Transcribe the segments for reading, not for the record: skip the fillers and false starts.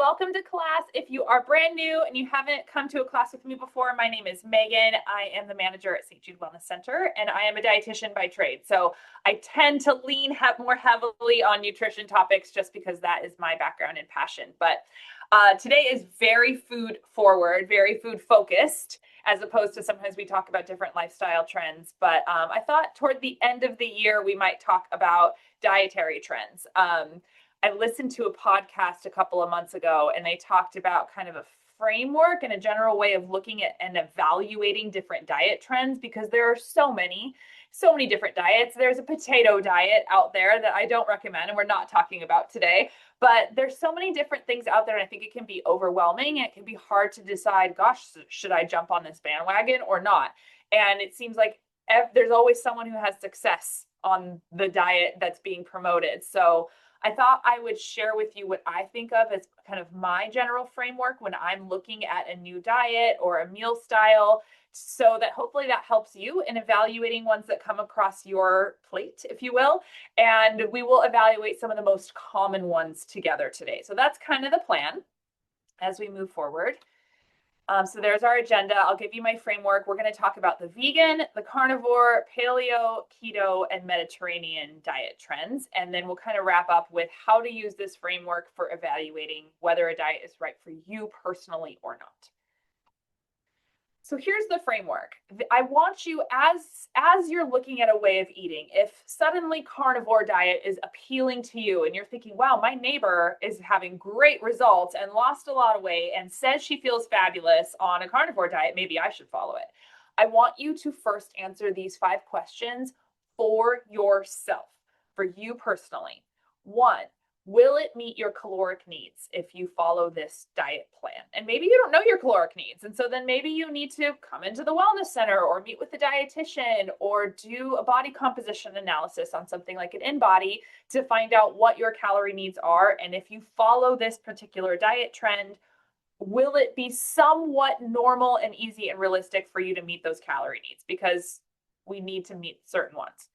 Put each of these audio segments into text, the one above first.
welcome to class. If you are brand new and you haven't come to a class with me before, my name is Megan. I am the manager at St. Jude Wellness Center, and I am a dietitian by trade. So I tend to lean more heavily on nutrition topics just because that is my background and passion. But today is very food forward, very food focused, as opposed to sometimes we talk about different lifestyle trends. But I thought toward the end of the year, we might talk about dietary trends. I listened to a podcast a couple of months ago, and they talked about kind of a framework and a general way of looking at and evaluating different diet trends, because there are so many different diets. There's a potato diet out there that I don't recommend, and we're not talking about today, but there's so many different things out there. And I think it can be overwhelming. It can be hard to decide, gosh, should I jump on this bandwagon or not? And it seems like there's always someone who has success on the diet that's being promoted. So I thought I would share with you what I think of as kind of my general framework when I'm looking at a new diet or a meal style, so that hopefully that helps you in evaluating ones that come across your plate, if you will. And we will evaluate some of the most common ones together today. So that's kind of the plan as we move forward. So there's our agenda. I'll give you my framework. We're going to talk about the vegan, the carnivore, paleo, keto, and Mediterranean diet trends. And then we'll kind of wrap up with how to use this framework for evaluating whether a diet is right for you personally or not. So here's the framework. I want you, as you're looking at a way of eating, if suddenly carnivore diet is appealing to you and you're thinking, wow, my neighbor is having great results and lost a lot of weight and says she feels fabulous on a carnivore diet, maybe I should follow it. I want you to first answer these 5 questions for yourself, for you personally. 1, will it meet your caloric needs if you follow this diet plan? And maybe you don't know your caloric needs. And so then maybe you need to come into the wellness center or meet with the dietitian or do a body composition analysis on something like an InBody to find out what your calorie needs are. And if you follow this particular diet trend, will it be somewhat normal and easy and realistic for you to meet those calorie needs? Because we need to meet certain ones.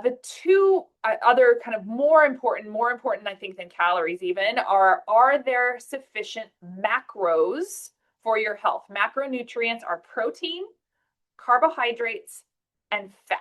The 2 other kind of more important, I think, than calories even, are there sufficient macros for your health? Macronutrients are protein, carbohydrates, and fat.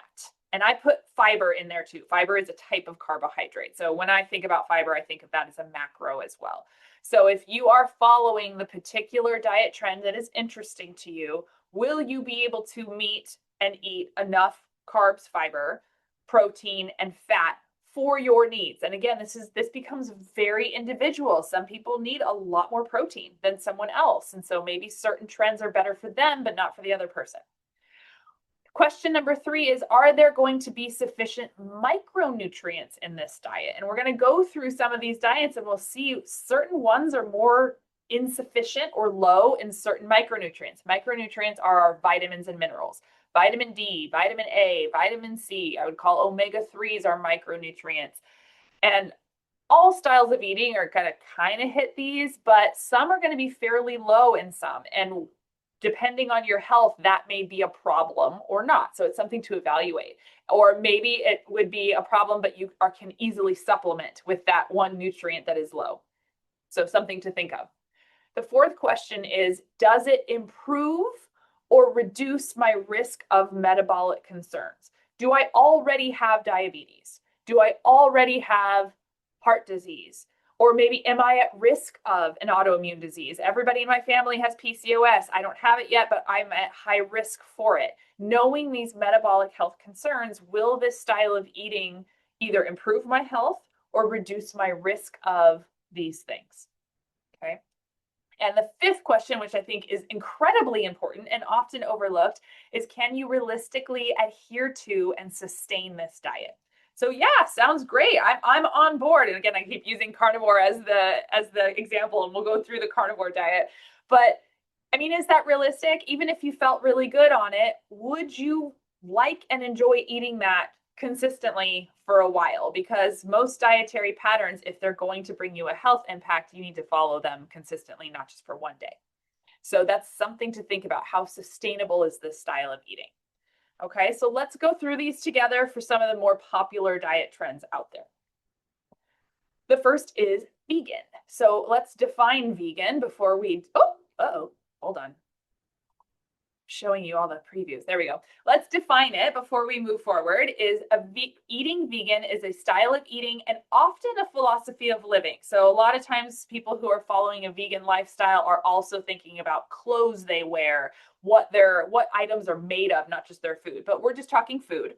And I put fiber in there too. Fiber is a type of carbohydrate. So when I think about fiber, I think of that as a macro as well. So if you are following the particular diet trend that is interesting to you, will you be able to meet and eat enough carbs, fiber, protein, and fat for your needs? And again, this becomes very individual. Some people need a lot more protein than someone else. And so maybe certain trends are better for them, but not for the other person. Question number 3 is, are there going to be sufficient micronutrients in this diet? And we're going to go through some of these diets and we'll see certain ones are more insufficient or low in certain micronutrients. Micronutrients are our vitamins and minerals. Vitamin D, vitamin A, vitamin C. I would call omega-3s are micronutrients. And all styles of eating are going to kind of hit these, but some are going to be fairly low in some. And depending on your health, that may be a problem or not. So it's something to evaluate. Or maybe it would be a problem, but you can easily supplement with that one nutrient that is low. So something to think of. The 4th question is, does it improve or reduce my risk of metabolic concerns? Do I already have diabetes? Do I already have heart disease? Or maybe am I at risk of an autoimmune disease? Everybody in my family has PCOS. I don't have it yet, but I'm at high risk for it. Knowing these metabolic health concerns, will this style of eating either improve my health or reduce my risk of these things? Okay. And the 5th question, which I think is incredibly important and often overlooked, is, can you realistically adhere to and sustain this diet? So yeah, sounds great. I'm on board. And again, I keep using carnivore as the example, and we'll go through the carnivore diet. But I mean, is that realistic? Even if you felt really good on it, would you like and enjoy eating that consistently for a while? Because most dietary patterns, if they're going to bring you a health impact, you need to follow them consistently, not just for one day. So that's something to think about. How sustainable is this style of eating? Okay, so let's go through these together for some of the more popular diet trends out there. The first is vegan. So let's define vegan before we, hold on. Showing you all the previews. There we go. Let's define it before we move forward. Eating vegan is a style of eating and often a philosophy of living. So a lot of times people who are following a vegan lifestyle are also thinking about clothes they wear, what items are made of, not just their food, but we're just talking food.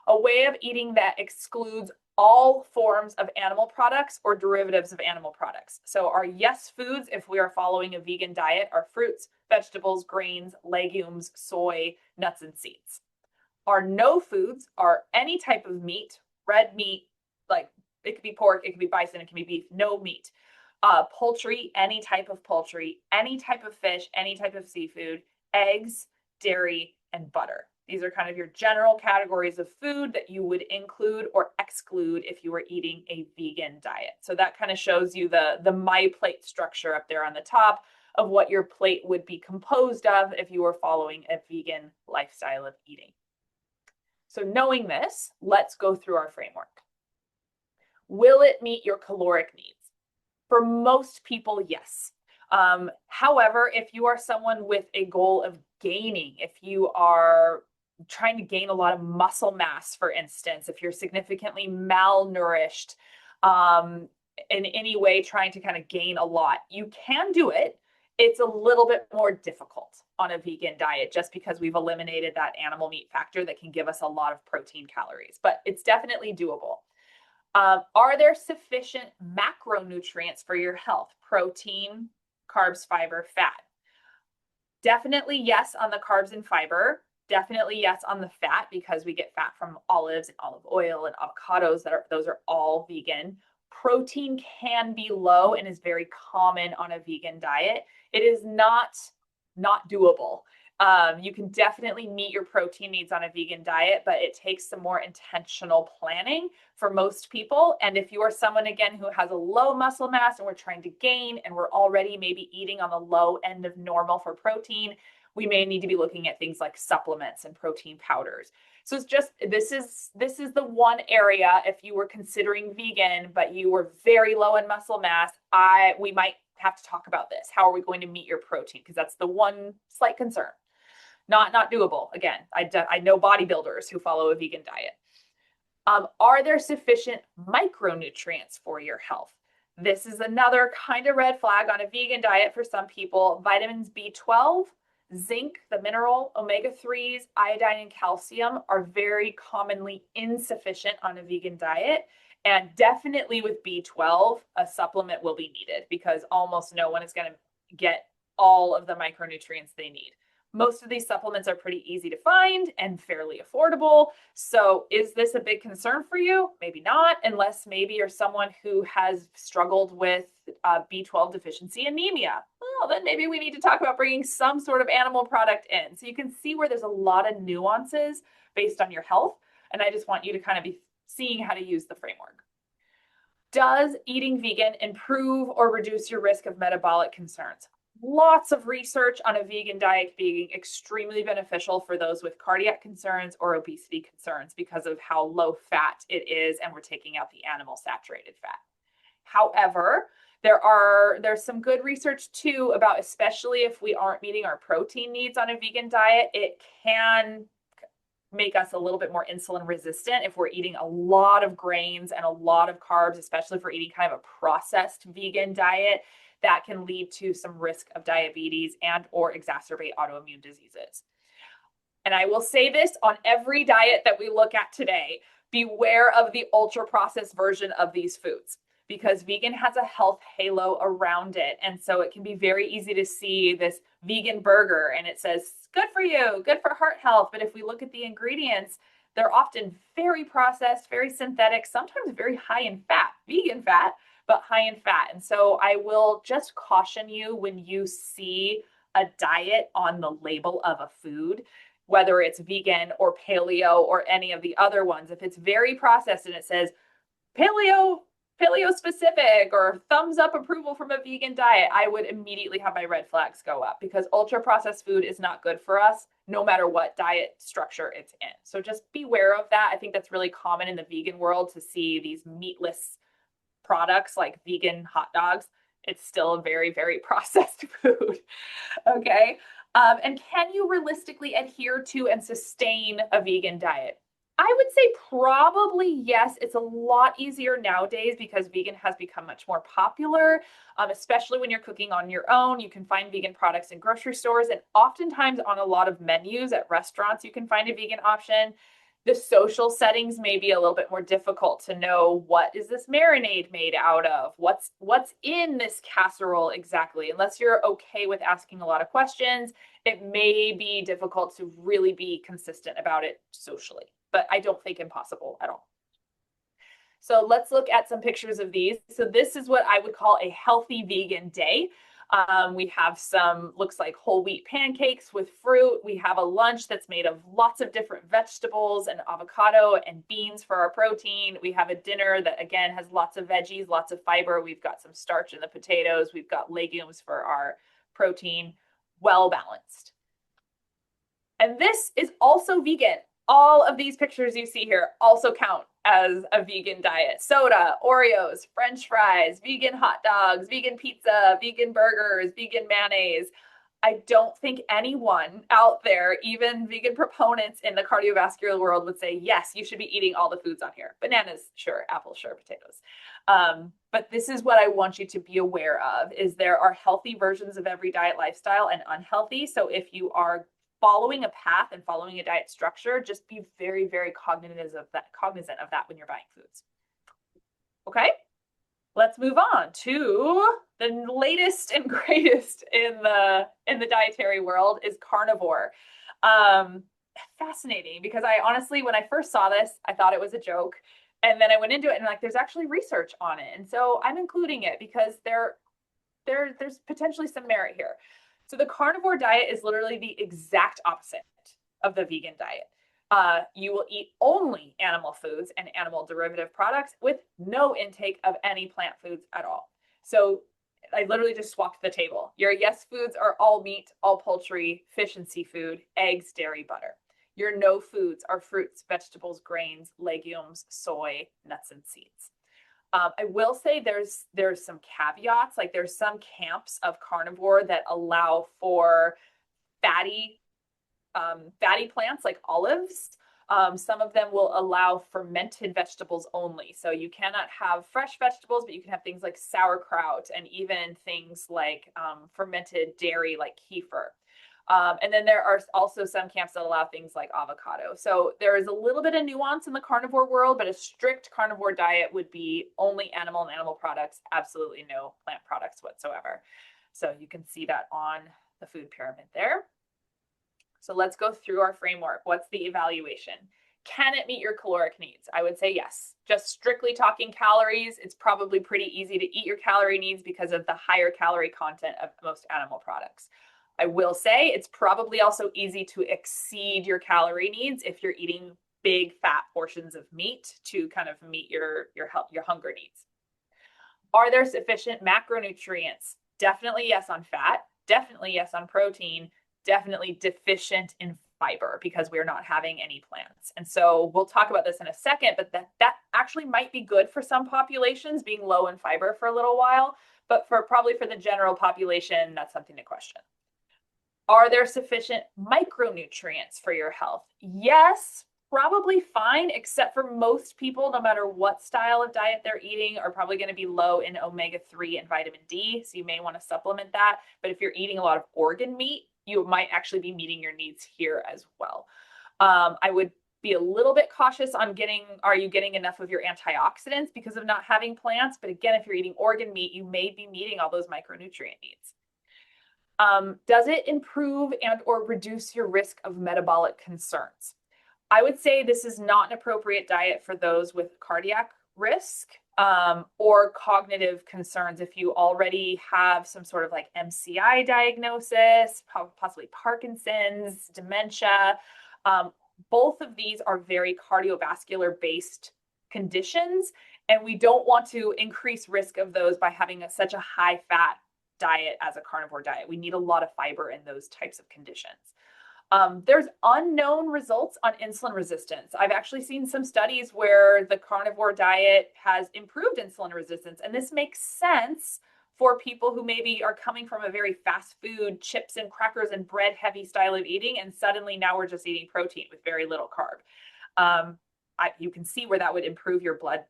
A way of eating that excludes all forms of animal products or derivatives of animal products. So our yes foods, if we are following a vegan diet, are fruits, vegetables, grains, legumes, soy, nuts, and seeds. Our no foods are any type of meat, red meat, like it could be pork, it could be bison, it can be beef, no meat. Poultry, any type of poultry, any type of fish, any type of seafood, eggs, dairy, and butter. These are kind of your general categories of food that you would include or exclude if you were eating a vegan diet. So that kind of shows you the My Plate structure up there on the top of what your plate would be composed of if you were following a vegan lifestyle of eating. So knowing this, let's go through our framework. Will it meet your caloric needs? For most people, yes. However, if you are someone with a goal of gaining, if you are trying to gain a lot of muscle mass, for instance, if you're significantly malnourished, in any way trying to kind of gain a lot, you can do it. It's a little bit more difficult on a vegan diet just because we've eliminated that animal meat factor that can give us a lot of protein calories, but it's definitely doable. Are there sufficient macronutrients for your health? Protein, carbs, fiber, fat. Definitely yes on the carbs and fiber. Definitely yes on the fat because we get fat from olives and olive oil and avocados. Those are all vegan. Protein can be low and is very common on a vegan diet. It is not doable. You can definitely meet your protein needs on a vegan diet, but it takes some more intentional planning for most people. And if you are someone, again, who has a low muscle mass and we're trying to gain and we're already maybe eating on the low end of normal for protein, we may need to be looking at things like supplements and protein powders. So it's just, this is the one area, if you were considering vegan, but you were very low in muscle mass, we might have to talk about this. How are we going to meet your protein? Because that's the one slight concern. Not doable. Again, I know bodybuilders who follow a vegan diet. Are there sufficient micronutrients for your health? This is another kind of red flag on a vegan diet for some people. Vitamins B12, zinc, the mineral, omega-3s, iodine, and calcium are very commonly insufficient on a vegan diet. And definitely with B12, a supplement will be needed because almost no one is going to get all of the micronutrients they need. Most of these supplements are pretty easy to find and fairly affordable. So is this a big concern for you? Maybe not, unless maybe you're someone who has struggled with B12 deficiency anemia. Well, then maybe we need to talk about bringing some sort of animal product in. So you can see where there's a lot of nuances based on your health. And I just want you to kind of be seeing how to use the framework. Does eating vegan improve or reduce your risk of metabolic concerns? Lots of research on a vegan diet being extremely beneficial for those with cardiac concerns or obesity concerns because of how low fat it is and we're taking out the animal saturated fat. However, there's some good research too about, especially if we aren't meeting our protein needs on a vegan diet, it can make us a little bit more insulin resistant if we're eating a lot of grains and a lot of carbs, especially if we're eating kind of a processed vegan diet. That can lead to some risk of diabetes and or exacerbate autoimmune diseases. And I will say this on every diet that we look at today, beware of the ultra processed version of these foods because vegan has a health halo around it. And so it can be very easy to see this vegan burger and it says, good for you, good for heart health. But if we look at the ingredients, they're often very processed, very synthetic, sometimes very high in fat, vegan fat, but high in fat. And so I will just caution you when you see a diet on the label of a food, whether it's vegan or paleo or any of the other ones, if it's very processed and it says paleo specific or thumbs up approval from a vegan diet, I would immediately have my red flags go up because ultra processed food is not good for us no matter what diet structure it's in. So just beware of that. I think that's really common in the vegan world to see these meatless products like vegan hot dogs, it's still a very, very processed food. Okay. And can you realistically adhere to and sustain a vegan diet? I would say probably yes. It's a lot easier nowadays because vegan has become much more popular, especially when you're cooking on your own. You can find vegan products in grocery stores, and oftentimes on a lot of menus at restaurants, you can find a vegan option. The social settings may be a little bit more difficult to know what is this marinade made out of? What's in this casserole exactly? Unless you're okay with asking a lot of questions, it may be difficult to really be consistent about it socially, but I don't think impossible at all. So let's look at some pictures of these. So this is what I would call a healthy vegan day. We have some, looks like whole wheat pancakes with fruit. We have a lunch that's made of lots of different vegetables and avocado and beans for our protein. We have a dinner that, again, has lots of veggies, lots of fiber. We've got some starch in the potatoes. We've got legumes for our protein, well balanced. And this is also vegan. All of these pictures you see here also count as a vegan diet. Soda, Oreos, French fries, vegan hot dogs, vegan pizza, vegan burgers, vegan mayonnaise. I don't think anyone out there, even vegan proponents in the cardiovascular world, would say, yes, you should be eating all the foods on here. Bananas, sure. Apples, sure. Potatoes. But this is what I want you to be aware of, is there are healthy versions of every diet lifestyle and unhealthy. So if you are following a path and following a diet structure, just be very, very cognizant of that when you're buying foods. Okay, let's move on to the latest and greatest in the dietary world is carnivore. Fascinating, because I honestly, when I first saw this, I thought it was a joke. And then I went into it and like, there's actually research on it. And so I'm including it because there's potentially some merit here. So the carnivore diet is literally the exact opposite of the vegan diet. You will eat only animal foods and animal derivative products with no intake of any plant foods at all. So I literally just swapped the table. Your yes foods are all meat, all poultry, fish and seafood, eggs, dairy, butter. Your no foods are fruits, vegetables, grains, legumes, soy, nuts, and seeds. I will say there's some caveats, like there's some camps of carnivore that allow for fatty plants like olives. Some of them will allow fermented vegetables only. So you cannot have fresh vegetables, but you can have things like sauerkraut and even things like fermented dairy like kefir. And then there are also some camps that allow things like avocado. So there is a little bit of nuance in the carnivore world, but a strict carnivore diet would be only animal and animal products, absolutely no plant products whatsoever. So you can see that on the food pyramid there. So let's go through our framework. What's the evaluation? Can it meet your caloric needs? I would say yes. Just strictly talking calories, it's probably pretty easy to eat your calorie needs because of the higher calorie content of most animal products. I will say it's probably also easy to exceed your calorie needs if you're eating big fat portions of meat to kind of meet your hunger needs. Are there sufficient macronutrients? Definitely yes on fat, definitely yes on protein, definitely deficient in fiber because we're not having any plants. And so we'll talk about this in a second, but that actually might be good for some populations, being low in fiber for a little while, but probably for the general population, that's something to question. Are there sufficient micronutrients for your health? Yes, probably fine, except for most people, no matter what style of diet they're eating, are probably going to be low in omega-3 and vitamin D. So you may want to supplement that. But if you're eating a lot of organ meat, you might actually be meeting your needs here as well. I would be a little bit cautious on are you getting enough of your antioxidants because of not having plants? But again, if you're eating organ meat, you may be meeting all those micronutrient needs. Does it improve and or reduce your risk of metabolic concerns? I would say this is not an appropriate diet for those with cardiac risk or cognitive concerns. If you already have some sort of like MCI diagnosis, possibly Parkinson's, dementia, both of these are very cardiovascular based conditions, and we don't want to increase risk of those by having such a high fat diet as a carnivore diet. We need a lot of fiber in those types of conditions. There's unknown results on insulin resistance. I've actually seen some studies where the carnivore diet has improved insulin resistance, and this makes sense for people who maybe are coming from a very fast food, chips and crackers and bread heavy style of eating, and suddenly now we're just eating protein with very little carb. You can see where that would improve your blood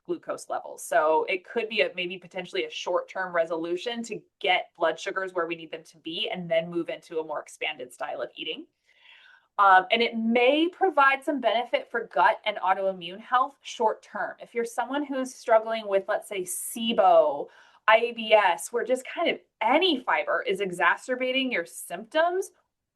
glucose levels. So it could be maybe potentially a short-term resolution to get blood sugars where we need them to be and then move into a more expanded style of eating. And it may provide some benefit for gut and autoimmune health short term. If you're someone who's struggling with, let's say, SIBO, IBS, where just kind of any fiber is exacerbating your symptoms,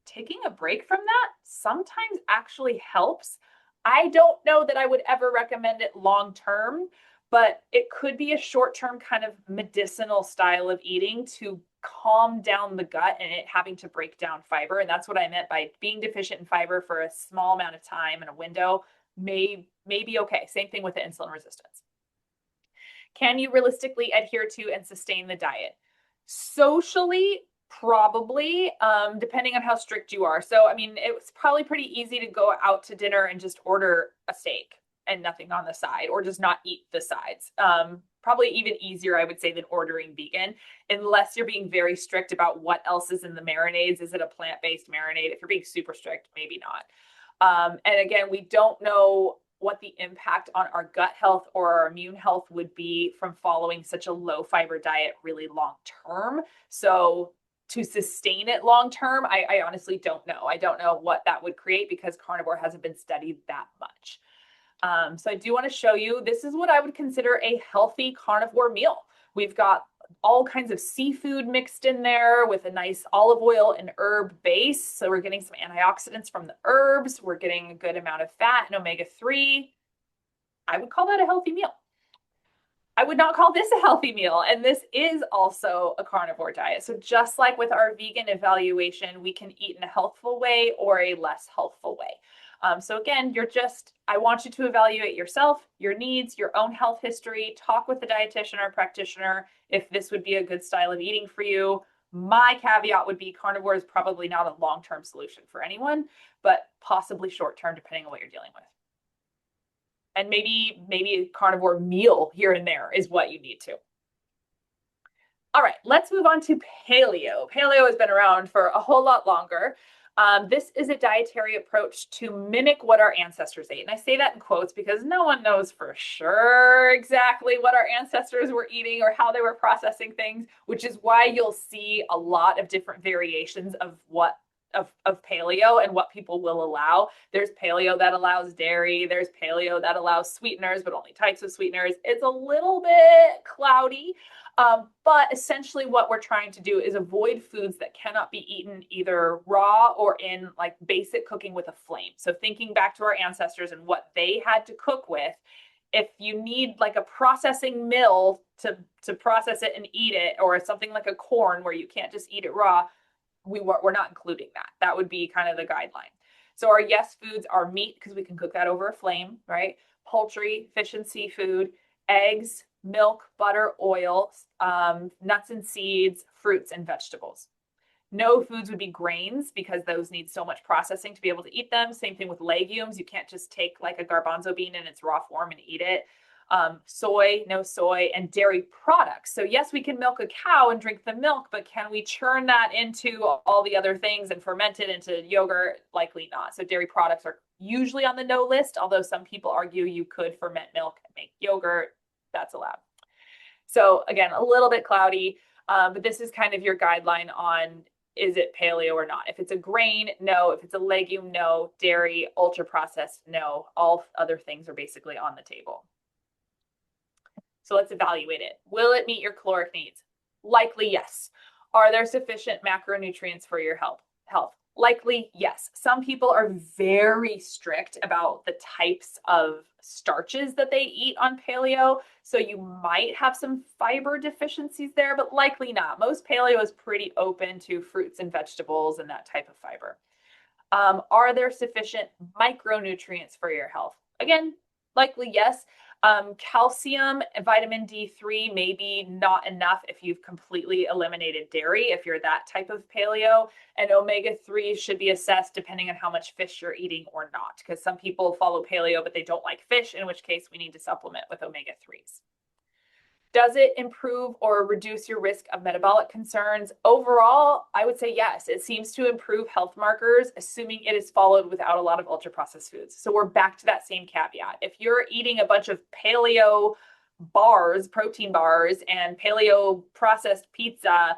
taking a break from that sometimes actually helps. I don't know that I would ever recommend it long term, but it could be a short term kind of medicinal style of eating to calm down the gut and it having to break down fiber. And that's what I meant by being deficient in fiber for a small amount of time and a window may be okay. Same thing with the insulin resistance. Can you realistically adhere to and sustain the diet? Socially, probably, depending on how strict you are. So, I mean, it's probably pretty easy to go out to dinner and just order a steak and nothing on the side, or just not eat the sides. Probably even easier, I would say, than ordering vegan, unless you're being very strict about what else is in the marinades. Is it a plant-based marinade? If you're being super strict, maybe not. And again, we don't know what the impact on our gut health or our immune health would be from following such a low fiber diet really long term. So to sustain it long term, I honestly don't know. I don't know what that would create because carnivore hasn't been studied that much. So I do want to show you, this is what I would consider a healthy carnivore meal. We've got all kinds of seafood mixed in there with a nice olive oil and herb base. So we're getting some antioxidants from the herbs. We're getting a good amount of fat and omega-3. I would call that a healthy meal. I would not call this a healthy meal. And this is also a carnivore diet. So just like with our vegan evaluation, we can eat in a healthful way or a less healthful way. So again, I want you to evaluate yourself, your needs, your own health history, talk with the dietitian or practitioner if this would be a good style of eating for you. My caveat would be carnivore is probably not a long-term solution for anyone, but possibly short-term depending on what you're dealing with. And maybe a carnivore meal here and there is what you need to. All right, let's move on to paleo. Paleo has been around for a whole lot longer. This is a dietary approach to mimic what our ancestors ate. And I say that in quotes because no one knows for sure exactly what our ancestors were eating or how they were processing things, which is why you'll see a lot of different variations of paleo and what people will allow. There's paleo that allows dairy. There's paleo that allows sweeteners, but only types of sweeteners. It's a little bit cloudy. But essentially what we're trying to do is avoid foods that cannot be eaten either raw or in like basic cooking with a flame. So thinking back to our ancestors and what they had to cook with, if you need like a processing mill to process it and eat it, or something like a corn where you can't just eat it raw, we're not including that. That would be kind of the guideline. So our yes foods are meat, because we can cook that over a flame, right? Poultry, fish and seafood, eggs, milk, butter, oil, nuts and seeds, fruits and vegetables. No foods would be grains because those need so much processing to be able to eat them. Same thing with legumes. You can't just take like a garbanzo bean in its raw form and eat it. Soy, no soy, and dairy products. So yes, we can milk a cow and drink the milk, but can we churn that into all the other things and ferment it into yogurt? Likely not. So dairy products are usually on the no list, although some people argue you could ferment milk and make yogurt. That's allowed. So again, a little bit cloudy, but this is kind of your guideline on, is it paleo or not? If it's a grain, no. If it's a legume, no. Dairy, ultra processed, no. All other things are basically on the table. So let's evaluate it. Will it meet your caloric needs? Likely yes. Are there sufficient macronutrients for your health? Likely yes. Some people are very strict about the types of starches that they eat on paleo. So you might have some fiber deficiencies there, but likely not. Most paleo is pretty open to fruits and vegetables and that type of fiber. Are there sufficient micronutrients for your health? Again, likely yes. Calcium and vitamin D3, maybe not enough if you've completely eliminated dairy, if you're that type of paleo. And omega-3 should be assessed depending on how much fish you're eating or not, because some people follow paleo, but they don't like fish, in which case we need to supplement with omega-3s. Does it improve or reduce your risk of metabolic concerns? Overall, I would say yes. It seems to improve health markers, assuming it is followed without a lot of ultra processed foods. So we're back to that same caveat. If you're eating a bunch of paleo bars, protein bars, and paleo processed pizza,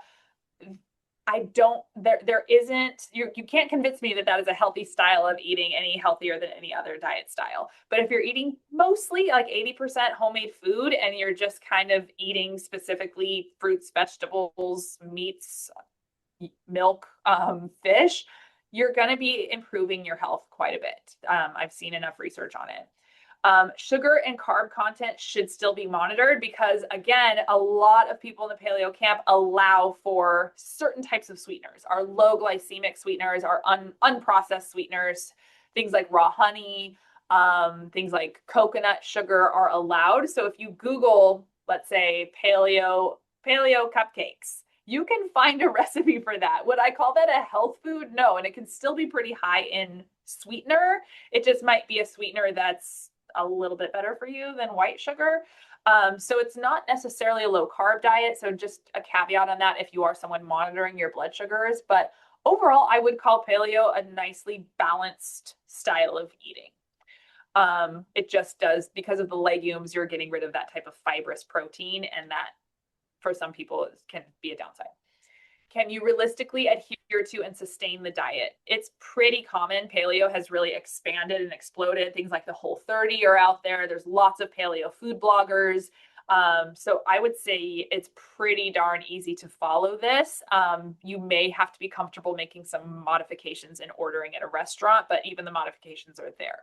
there isn't, you can't convince me that that is a healthy style of eating any healthier than any other diet style. But if you're eating mostly like 80% homemade food and you're just kind of eating specifically fruits, vegetables, meats, milk, fish, you're going to be improving your health quite a bit. I've seen enough research on it. Sugar and carb content should still be monitored because, again, a lot of people in the paleo camp allow for certain types of sweeteners. Our low glycemic sweeteners, our unprocessed sweeteners, things like raw honey, things like coconut sugar are allowed. So if you Google, let's say, paleo cupcakes, you can find a recipe for that. Would I call that a health food? No, and it can still be pretty high in sweetener. It just might be a sweetener that's a little bit better for you than white sugar. So it's not necessarily a low carb diet. So just a caveat on that if you are someone monitoring your blood sugars. But overall, I would call paleo a nicely balanced style of eating. It just does, because of the legumes, you're getting rid of that type of fibrous protein, and that for some people can be a downside. Can you realistically adhere to and sustain the diet? It's pretty common. Paleo has really expanded and exploded. Things like the Whole30 are out there. There's lots of paleo food bloggers. So I would say it's pretty darn easy to follow this. You may have to be comfortable making some modifications and ordering at a restaurant, but even the modifications are there.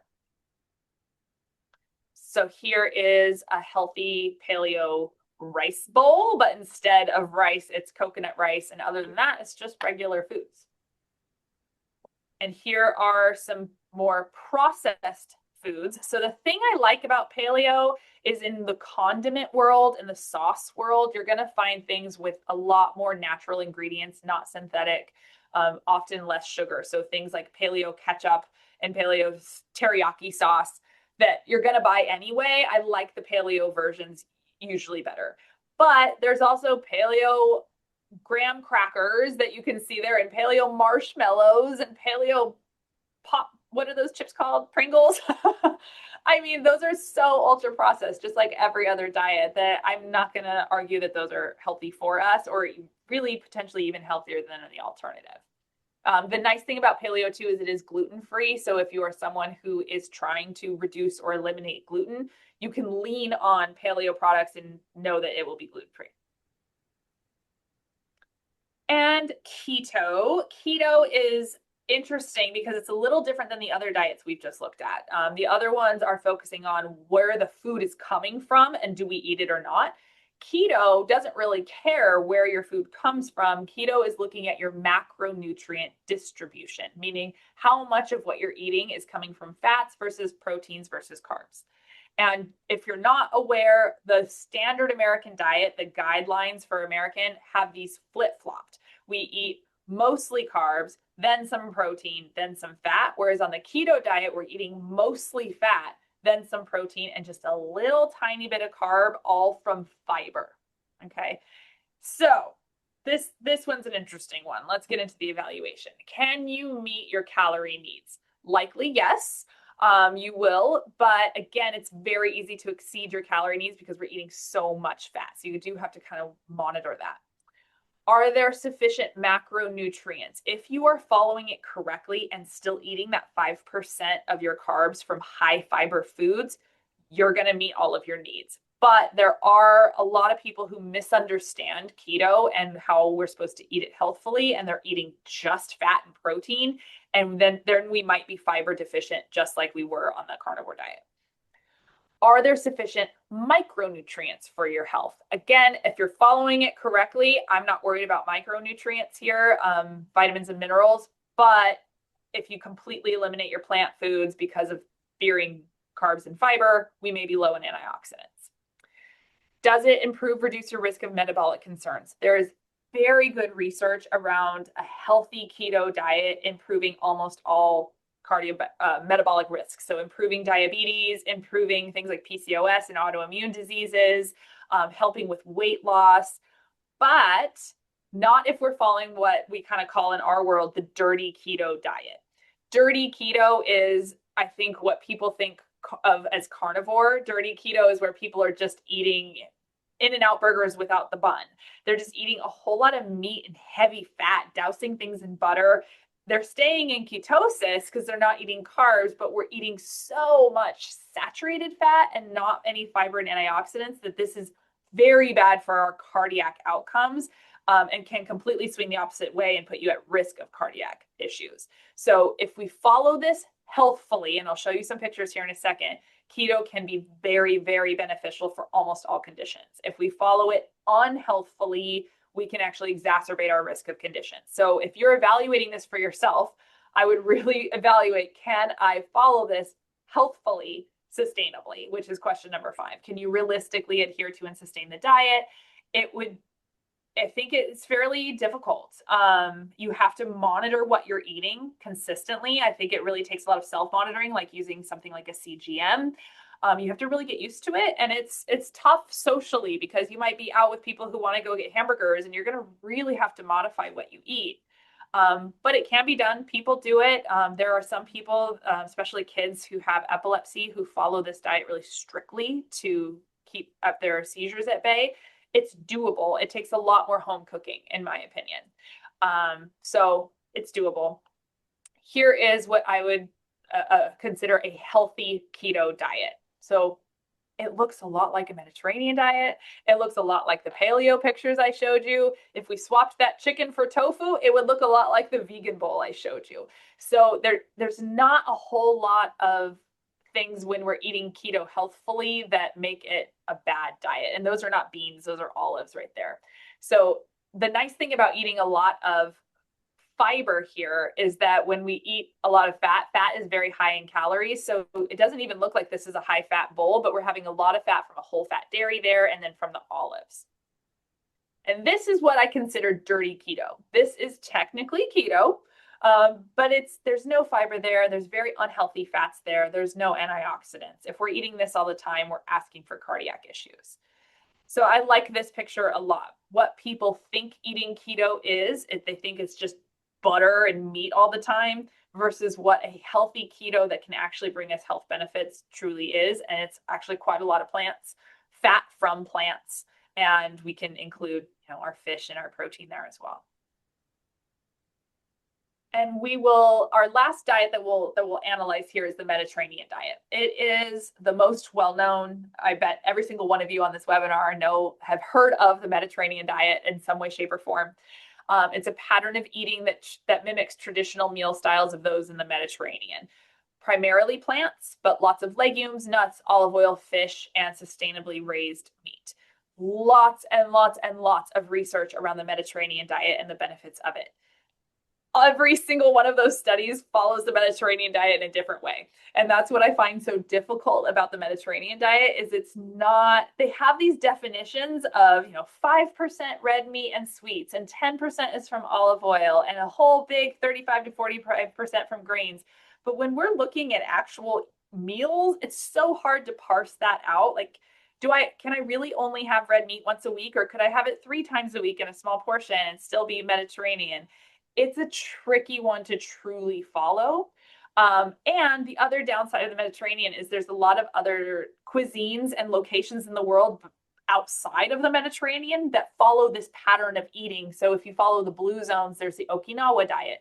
So here is a healthy paleo rice bowl, but instead of rice, it's coconut rice. And other than that, it's just regular foods. And here are some more processed foods. So the thing I like about paleo is in the condiment world, in the sauce world, you're going to find things with a lot more natural ingredients, not synthetic, often less sugar. So things like paleo ketchup and paleo teriyaki sauce that you're going to buy anyway. I like the paleo versions usually better. But there's also paleo graham crackers that you can see there, and paleo marshmallows and paleo pop. What are those chips called? Pringles. I mean, those are so ultra processed, just like every other diet, that I'm not going to argue that those are healthy for us, or really potentially even healthier than the alternative. The nice thing about paleo too is it is gluten-free. So if you are someone who is trying to reduce or eliminate gluten, you can lean on paleo products and know that it will be gluten-free. And keto. Keto is interesting because it's a little different than the other diets we've just looked at. The other ones are focusing on where the food is coming from and do we eat it or not. Keto doesn't really care where your food comes from. Keto is looking at your macronutrient distribution, meaning how much of what you're eating is coming from fats versus proteins versus carbs. And if you're not aware, the standard American diet, the guidelines for American, have these flip-flopped. We eat mostly carbs, then some protein, then some fat. Whereas on the keto diet, we're eating mostly fat, then some protein, and just a little tiny bit of carb, all from fiber. Okay. So this one's an interesting one. Let's get into the evaluation. Can you meet your calorie needs? Likely, yes. You will, but again, it's very easy to exceed your calorie needs because we're eating so much fat. So you do have to kind of monitor that. Are there sufficient macronutrients? If you are following it correctly and still eating that 5% of your carbs from high fiber foods, you're going to meet all of your needs. But there are a lot of people who misunderstand keto and how we're supposed to eat it healthfully, and they're eating just fat and protein. And then we might be fiber deficient, just like we were on the carnivore diet. Are there sufficient micronutrients for your health? Again, if you're following it correctly, I'm not worried about micronutrients here, vitamins and minerals. But if you completely eliminate your plant foods because of fearing carbs and fiber, we may be low in antioxidants. Does it reduce your risk of metabolic concerns? There is very good research around a healthy keto diet improving almost all metabolic risks. So improving diabetes, improving things like PCOS and autoimmune diseases, helping with weight loss, but not if we're following what we kind of call in our world the dirty keto diet. Dirty keto is, I think, what people think of as carnivore. Dirty keto is where people are just eating In-N-Out burgers without the bun. They're just eating a whole lot of meat and heavy fat, dousing things in butter. They're staying in ketosis because they're not eating carbs, but we're eating so much saturated fat and not any fiber and antioxidants that this is very bad for our cardiac outcomes, and can completely swing the opposite way and put you at risk of cardiac issues. So if we follow this healthfully, and I'll show you some pictures here in a second, keto can be very, very beneficial for almost all conditions. If we follow it unhealthfully, we can actually exacerbate our risk of conditions. So if you're evaluating this for yourself, I would really evaluate, can I follow this healthfully, sustainably, which is question number 5. Can you realistically adhere to and sustain the diet? I think it's fairly difficult. You have to monitor what you're eating consistently. I think it really takes a lot of self-monitoring, like using something like a CGM. You have to really get used to it. And it's tough socially because you might be out with people who want to go get hamburgers and you're going to really have to modify what you eat. But it can be done. People do it. There are some people, especially kids who have epilepsy, who follow this diet really strictly to keep up their seizures at bay. It's doable. It takes a lot more home cooking, in my opinion. So it's doable. Here is what I would consider a healthy keto diet. So it looks a lot like a Mediterranean diet. It looks a lot like the paleo pictures I showed you. If we swapped that chicken for tofu, it would look a lot like the vegan bowl I showed you. So there's not a whole lot of things when we're eating keto healthfully that make it a bad diet. And those are not beans, those are olives right there. So the nice thing about eating a lot of fiber here is that when we eat a lot of fat is very high in calories. So it doesn't even look like this is a high fat bowl, but we're having a lot of fat from a whole fat dairy there and then from the olives. And this is what I consider dirty keto. This is technically keto, but there's no fiber there. There's very unhealthy fats there. There's no antioxidants. If we're eating this all the time, we're asking for cardiac issues. So I like this picture a lot. What people think eating keto is, if they think it's just butter and meat all the time, versus what a healthy keto that can actually bring us health benefits truly is. And it's actually quite a lot of plants, fat from plants, and we can include, our fish and our protein there as well. And our last diet that we'll analyze here is the Mediterranean diet. It is the most well-known. I bet every single one of you on this webinar have heard of the Mediterranean diet in some way, shape, or form. It's a pattern of eating that mimics traditional meal styles of those in the Mediterranean. Primarily plants, but lots of legumes, nuts, olive oil, fish, and sustainably raised meat. Lots and lots and lots of research around the Mediterranean diet and the benefits of it. Every single one of those studies follows the Mediterranean diet in a different way. And that's what I find so difficult about the Mediterranean diet is they have these definitions of, 5% red meat and sweets and 10% is from olive oil and a whole big 35 to 45% from grains. But when we're looking at actual meals, it's so hard to parse that out. Like, can I really only have red meat once a week, or could I have it 3 times a week in a small portion and still be Mediterranean? It's a tricky one to truly follow. And the other downside of the Mediterranean is there's a lot of other cuisines and locations in the world outside of the Mediterranean that follow this pattern of eating. So if you follow the blue zones, there's the Okinawa diet.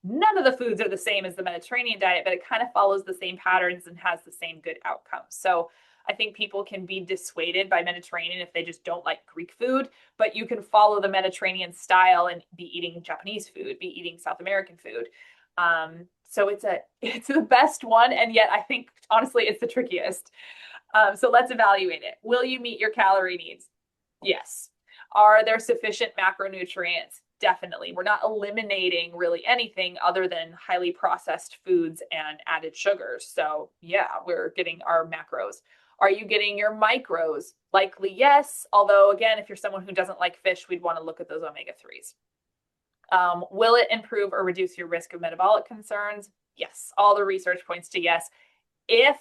None of the foods are the same as the Mediterranean diet, but it kind of follows the same patterns and has the same good outcomes. So I think people can be dissuaded by Mediterranean if they just don't like Greek food, but you can follow the Mediterranean style and be eating Japanese food, be eating South American food. So it's the best one, and yet I think honestly it's the trickiest. So let's evaluate it. Will you meet your calorie needs? Yes. Are there sufficient macronutrients? definitely. We're not eliminating really anything other than highly processed foods and added sugars. So yeah, we're getting our macros. Are you getting your micros? Likely yes. Although again, if you're someone who doesn't like fish, we'd want to look at those omega-3s. Will it improve or reduce your risk of metabolic concerns? Yes. All the research points to yes, if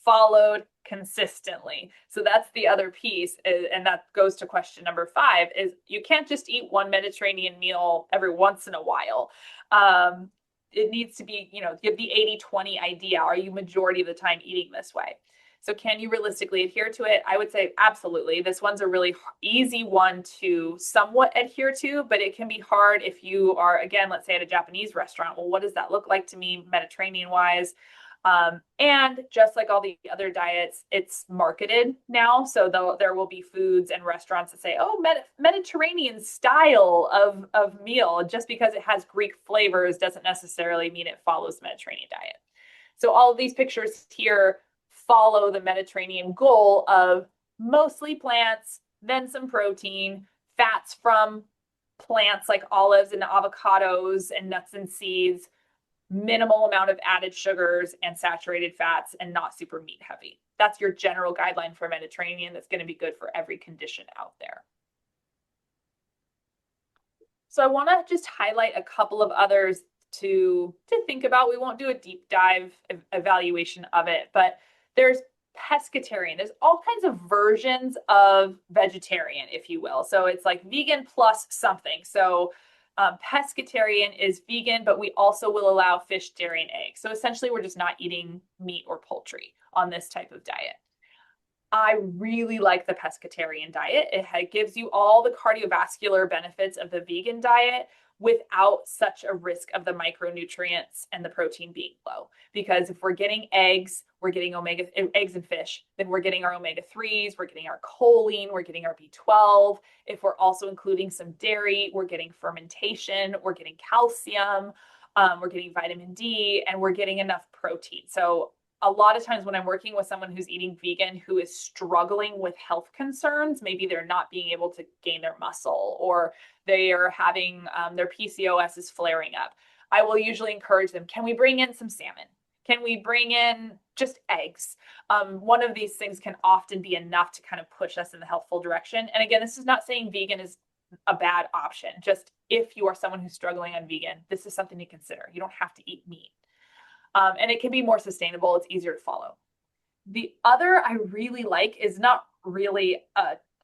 followed consistently. So that's the other piece, and that goes to question number 5, is you can't just eat one Mediterranean meal every once in a while. It needs to be, give the 80-20 idea. Are you majority of the time eating this way? So can you realistically adhere to it? I would say absolutely. This one's a really easy one to somewhat adhere to, but it can be hard if you are, again, let's say at a Japanese restaurant. Well, what does that look like to me Mediterranean wise? And just like all the other diets, it's marketed now. So there will be foods and restaurants that say, oh, Mediterranean style of meal. Just because it has Greek flavors doesn't necessarily mean it follows the Mediterranean diet. So all of these pictures here follow the Mediterranean goal of mostly plants, then some protein, fats from plants like olives and avocados and nuts and seeds, minimal amount of added sugars and saturated fats, and not super meat heavy. That's your general guideline for Mediterranean that's going to be good for every condition out there. So I want to just highlight a couple of others to think about. We won't do a deep dive evaluation of it, but there's pescatarian. There's all kinds of versions of vegetarian, if you will. So it's like vegan plus something. So pescatarian is vegan, but we also will allow fish, dairy, and eggs. So essentially, we're just not eating meat or poultry on this type of diet. I really like the pescatarian diet. It gives you all the cardiovascular benefits of the vegan diet without such a risk of the micronutrients and the protein being low. Because if we're getting eggs, we're getting eggs and fish, then we're getting our omega-3s, we're getting our choline, we're getting our B12. If we're also including some dairy, we're getting fermentation, we're getting calcium, we're getting vitamin D, and we're getting enough protein. So a lot of times when I'm working with someone who's eating vegan who is struggling with health concerns, maybe they're not being able to gain their muscle, or they are having their PCOS is flaring up, I will usually encourage them, can we bring in some salmon? Can we bring in just eggs? One of these things can often be enough to kind of push us in the healthful direction. And again, this is not saying vegan is a bad option. Just if you are someone who's struggling on vegan, this is something to consider. You don't have to eat meat. And it can be more sustainable. It's easier to follow. The other I really like is not really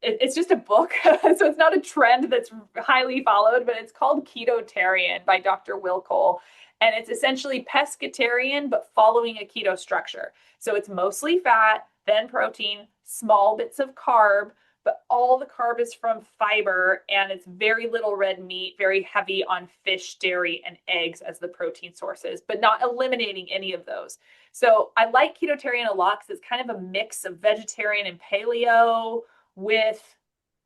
it's just a book. So it's not a trend that's highly followed, but it's called Ketotarian by Dr. Will Cole. And it's essentially pescatarian, but following a keto structure. So it's mostly fat, then protein, small bits of carb, but all the carb is from fiber, and it's very little red meat, very heavy on fish, dairy, and eggs as the protein sources, but not eliminating any of those. So I like Ketotarian a lot because it's kind of a mix of vegetarian and paleo with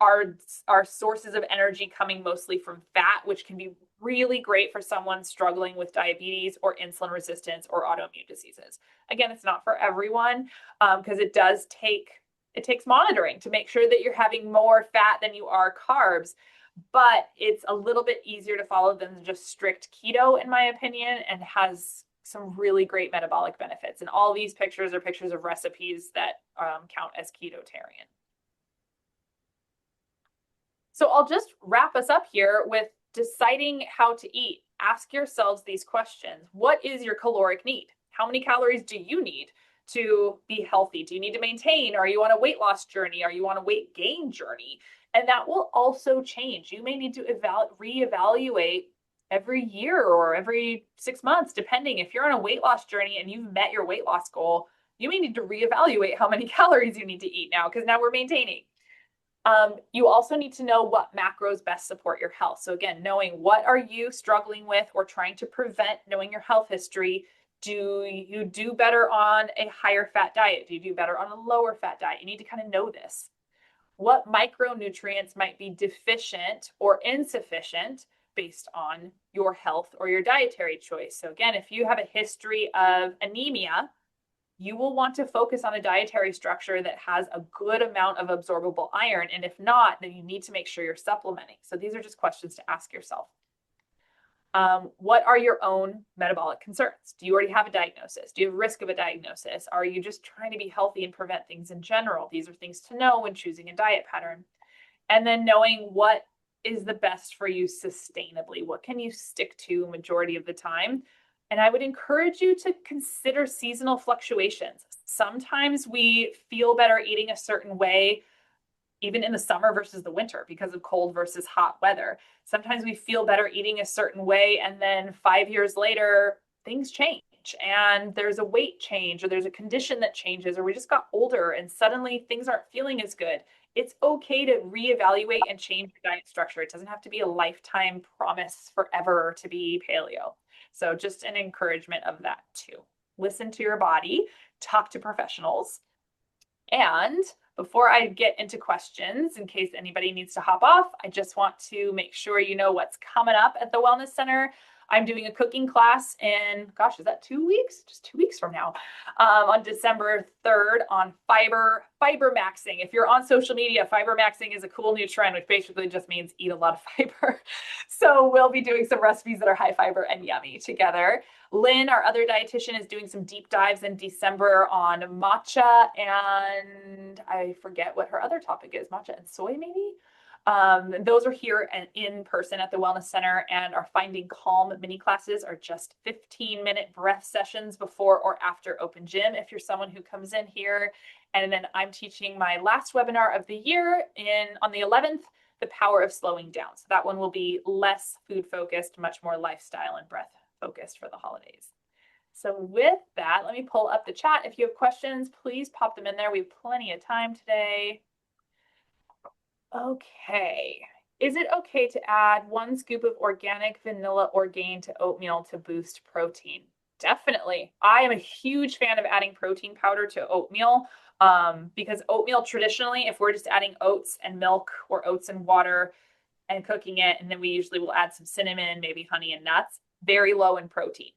our sources of energy coming mostly from fat, which can be really great for someone struggling with diabetes or insulin resistance or autoimmune diseases. Again, it's not for everyone because it takes monitoring to make sure that you're having more fat than you are carbs, but it's a little bit easier to follow than just strict keto, in my opinion, and has some really great metabolic benefits. And all these pictures are pictures of recipes that count as ketotarian. So I'll just wrap us up here with deciding how to eat. Ask yourselves these questions. What is your caloric need? How many calories do you need to be healthy? Do you need to maintain? Are you on a weight loss journey? Are you on a weight gain journey? And that will also change. You may need to reevaluate every year or every 6 months, depending. If you're on a weight loss journey and you've met your weight loss goal, you may need to reevaluate how many calories you need to eat now, because now we're maintaining. You also need to know what macros best support your health. So again, knowing what are you struggling with or trying to prevent, knowing your health history. Do you do better on a higher fat diet? Do you do better on a lower fat diet? You need to kind of know this. What micronutrients might be deficient or insufficient based on your health or your dietary choice. So again, if you have a history of anemia, you will want to focus on a dietary structure that has a good amount of absorbable iron. And if not, then you need to make sure you're supplementing. So these are just questions to ask yourself. What are your own metabolic concerns? Do you already have a diagnosis? Do you have risk of a diagnosis? Are you just trying to be healthy and prevent things in general? These are things to know when choosing a diet pattern. And then knowing what is the best for you sustainably. What can you stick to majority of the time? And I would encourage you to consider seasonal fluctuations. Sometimes we feel better eating a certain way, even in the summer versus the winter, because of cold versus hot weather. Sometimes we feel better eating a certain way, and then 5 years later, things change and there's a weight change, or there's a condition that changes, or we just got older and suddenly things aren't feeling as good. It's okay to reevaluate and change your diet structure. It doesn't have to be a lifetime promise forever to be paleo. So just an encouragement of that too. Listen to your body, talk to professionals. And before I get into questions, in case anybody needs to hop off, I just want to make sure you know what's coming up at the Wellness Center. I'm doing a cooking class in, gosh, is that 2 weeks? Just 2 weeks from now, on December 3rd on fiber maxing. If you're on social media, fiber maxing is a cool new trend, which basically just means eat a lot of fiber. So we'll be doing some recipes that are high fiber and yummy together. Lynn, our other dietitian, is doing some deep dives in December on matcha, and I forget what her other topic is, matcha and soy maybe? Those are here and in person at the Wellness Center, and our Finding Calm mini classes are just 15-minute breath sessions before or after open gym if you're someone who comes in here. And then I'm teaching my last webinar of the year on the 11th, The Power of Slowing Down. So that one will be less food focused, much more lifestyle and breath focused for the holidays. So with that, let me pull up the chat. If you have questions, please pop them in there. We have plenty of time today. Okay. Is it okay to add 1 scoop of organic vanilla Orgain to oatmeal to boost protein? Definitely. I am a huge fan of adding protein powder to oatmeal, because oatmeal traditionally, if we're just adding oats and milk or oats and water and cooking it, and then we usually will add some cinnamon, maybe honey and nuts, very low in protein.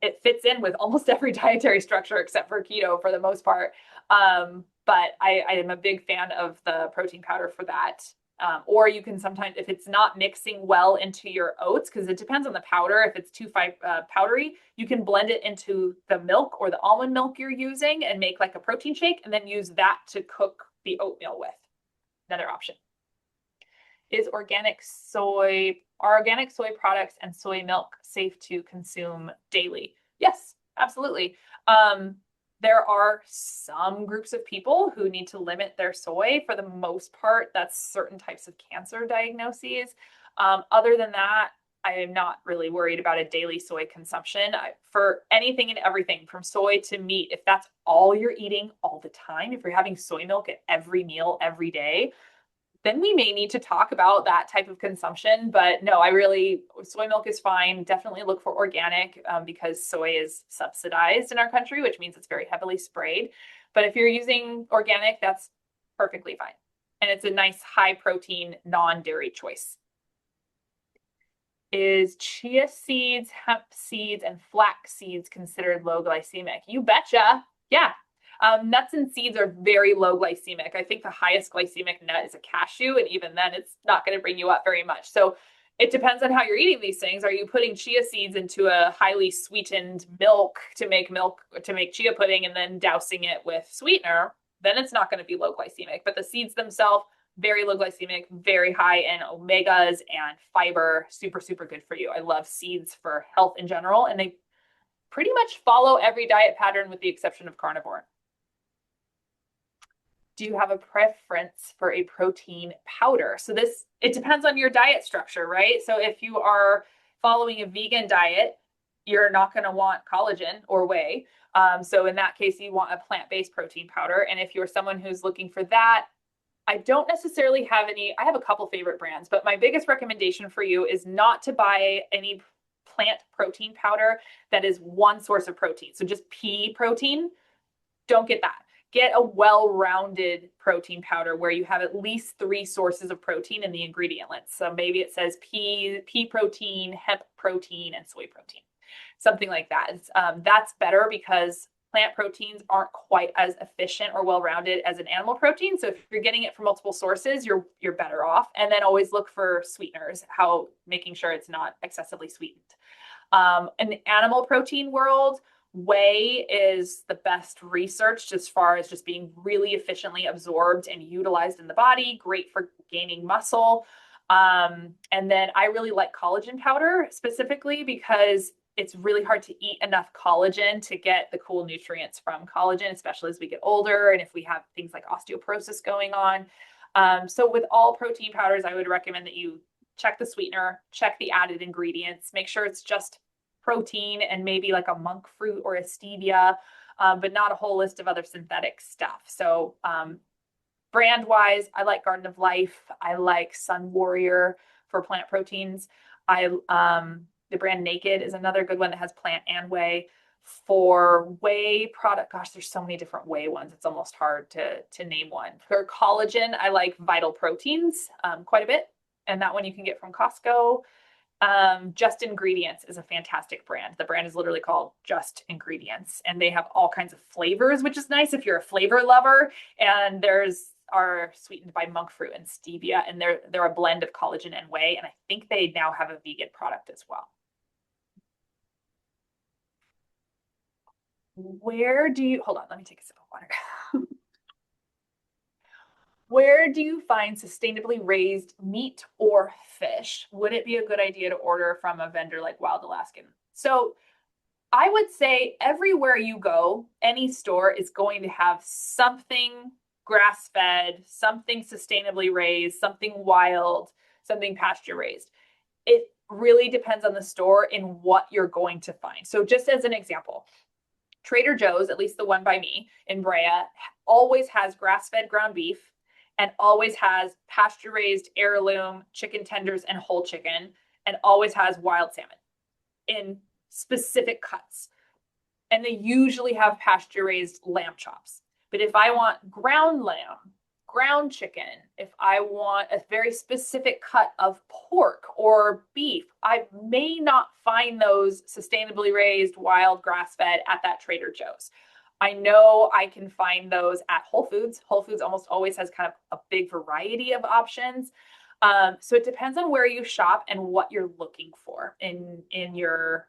It fits in with almost every dietary structure except for keto for the most part. But I am a big fan of the protein powder for that. Or you can sometimes, if it's not mixing well into your oats, because it depends on the powder. If it's too powdery, you can blend it into the milk or the almond milk you're using and make like a protein shake, and then use that to cook the oatmeal with. Another option. Is organic soy products and soy milk safe to consume daily? Yes, absolutely. There are some groups of people who need to limit their soy. For the most part, that's certain types of cancer diagnoses. Other than that, I am not really worried about a daily soy consumption. For anything and everything from soy to meat, if that's all you're eating all the time, if you're having soy milk at every meal every day, then we may need to talk about that type of consumption. But no, soy milk is fine. Definitely look for organic, because soy is subsidized in our country, which means it's very heavily sprayed. But if you're using organic, that's perfectly fine. And it's a nice high protein, non-dairy choice. Is chia seeds, hemp seeds, and flax seeds considered low glycemic? You betcha. Yeah. Nuts and seeds are very low glycemic. I think the highest glycemic nut is a cashew, and even then it's not going to bring you up very much. So it depends on how you're eating these things. Are you putting chia seeds into a highly sweetened milk to make chia pudding and then dousing it with sweetener? Then it's not going to be low glycemic. But the seeds themselves, very low glycemic, very high in omegas and fiber, super, super good for you. I love seeds for health in general, and they pretty much follow every diet pattern with the exception of carnivore. Do you have a preference for a protein powder? So it depends on your diet structure, right? So if you are following a vegan diet, you're not going to want collagen or whey. So in that case, you want a plant-based protein powder. And if you're someone who's looking for that, I don't necessarily have any. I have a couple favorite brands, but my biggest recommendation for you is not to buy any plant protein powder that is one source of protein. So just pea protein, don't get that. Get a well-rounded protein powder where you have at least 3 sources of protein in the ingredient list. So maybe it says pea protein, hemp protein, and soy protein, something like that. That's better because plant proteins aren't quite as efficient or well-rounded as an animal protein. So if you're getting it from multiple sources, you're better off. And then always look for sweeteners, making sure it's not excessively sweetened. In the animal protein world, whey is the best researched as far as just being really efficiently absorbed and utilized in the body, great for gaining muscle. And then I really like collagen powder specifically because it's really hard to eat enough collagen to get the cool nutrients from collagen, especially as we get older and if we have things like osteoporosis going on. So with all protein powders, I would recommend that you check the sweetener, check the added ingredients, make sure it's just protein and maybe like a monk fruit or a stevia, but not a whole list of other synthetic stuff. So brand wise, I like Garden of Life. I like Sun Warrior for plant proteins. The brand Naked is another good one that has plant and whey. For whey product, gosh, there's so many different whey ones. It's almost hard to name one. For collagen, I like Vital Proteins quite a bit. And that one you can get from Costco. Just Ingredients is a fantastic brand. The brand is literally called Just Ingredients, and they have all kinds of flavors, which is nice if you're a flavor lover. And are sweetened by monk fruit and stevia, and they're a blend of collagen and whey. And I think they now have a vegan product as well. Hold on, let me take a sip of water. Where do you find sustainably raised meat or fish? Would it be a good idea to order from a vendor like Wild Alaskan? So I would say everywhere you go, any store is going to have something grass-fed, something sustainably raised, something wild, something pasture-raised. It really depends on the store in what you're going to find. So just as an example, Trader Joe's, at least the one by me in Brea, always has grass-fed ground beef and always has pasture-raised heirloom chicken tenders and whole chicken, and always has wild salmon in specific cuts. And they usually have pasture-raised lamb chops. But if I want ground lamb, ground chicken, if I want a very specific cut of pork or beef, I may not find those sustainably raised, wild, grass-fed at that Trader Joe's. I know I can find those at Whole Foods. Whole Foods almost always has kind of a big variety of options. So it depends on where you shop and what you're looking for in your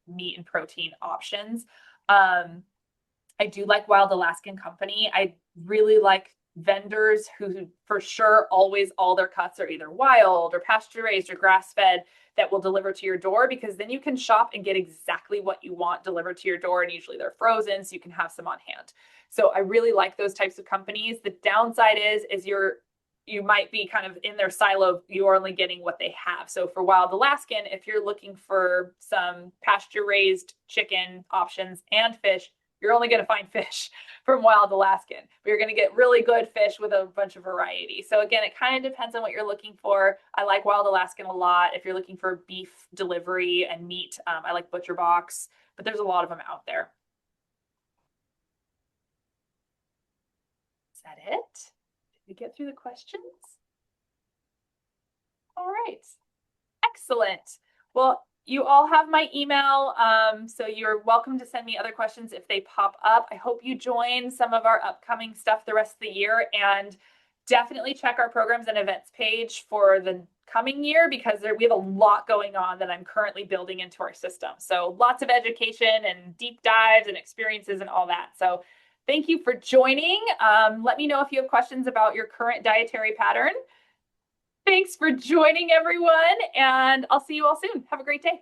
meat and protein options. I do like Wild Alaskan Company. I really like vendors who for sure always all their cuts are either wild or pasture raised or grass fed that will deliver to your door, because then you can shop and get exactly what you want delivered to your door. And usually they're frozen, so you can have some on hand. So I really like those types of companies. The downside is you might be kind of in their silo. You're only getting what they have. So for Wild Alaskan, if you're looking for some pasture raised chicken options and fish, you're only going to find fish from Wild Alaskan, but you're going to get really good fish with a bunch of variety. So again, it kind of depends on what you're looking for. I like Wild Alaskan a lot. If you're looking for beef delivery and meat, I like Butcher Box, but there's a lot of them out there. Is that it? Did we get through the questions? All right. Excellent. Well, you all have my email, so you're welcome to send me other questions if they pop up. I hope you join some of our upcoming stuff the rest of the year, and definitely check our programs and events page for the coming year, because we have a lot going on that I'm currently building into our system. So lots of education and deep dives and experiences and all that. So thank you for joining. Let me know if you have questions about your current dietary pattern. Thanks for joining, everyone, and I'll see you all soon. Have a great day.